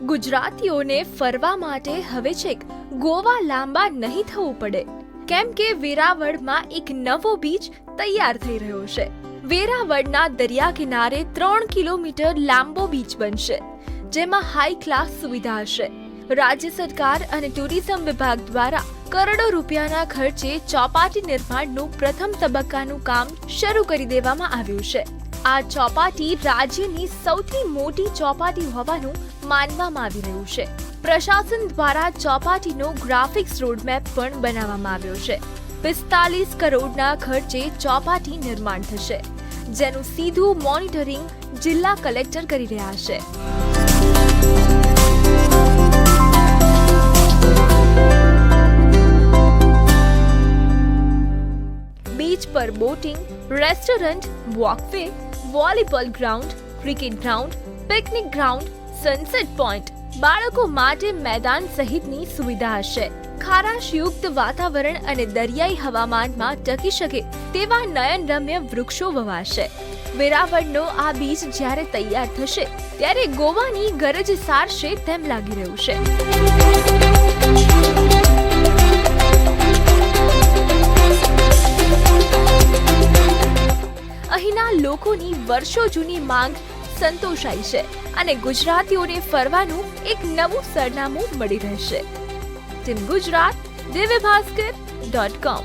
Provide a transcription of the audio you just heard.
ગુજરાતીઓને ફરવા માટે હવે છેક ગોવા લાંબા નહીં થવું પડે, કેમ કે વેરાવળમાં એક નવો બીચ તૈયાર થઈ રહ્યો છે. વેરાવળના દરિયા કિનારે 3 કિલોમીટર લાંબો બીચ બનશે, જેમાં હાઈ ક્લાસ સુવિધા હશે. રાજ્ય સરકાર અને ટુરિઝમ વિભાગ દ્વારા કરોડો રૂપિયાના ખર્ચે ચોપાટી નિર્માણનું પ્રથમ તબક્કાનું કામ શરૂ કરી દેવામાં આવ્યું છે. આ ચોપાટી રાજ્યની સૌથી મોટી ચોપાટી હોવાનું માનવામાં આવી રહ્યું છે. પ્રશાસન દ્વારા ચોપાટીનો ગ્રાફિક્સ રોડમેપ પણ બનાવવામાં આવ્યો છે. 45 કરોડના ખર્ચે ચોપાટી નિર્માણ થશે, જેનું સીધું મોનિટરિંગ જિલ્લા કલેક્ટર કરી રહ્યા છે. બીચ પર boating, restaurant, walkway, volleyball ground, cricket ground, picnic ground, sunset point, બાળકો માટે મેદાન સહિતની સુવિધા હશે. ખારાશયુક્ત વાતાવરણ અને દરિયાઈ હવામાનમાં ટકી શકે તેવા નયનરમ્ય વૃક્ષો વવાશે. વેરાવળનો આ બીચ જ્યારે તૈયાર થશે ત્યારે ગોવાની ગરજ સારશે તેમ લાગી રહ્યું છે. અહીંના લોકોની વર્ષો જૂની માંગ સંતોષાઈ છે અને ગુજરાતીઓને ફરવાનું એક નવું સરનામું મળી રહેશે. Team Gujarat, divyabhaskar.com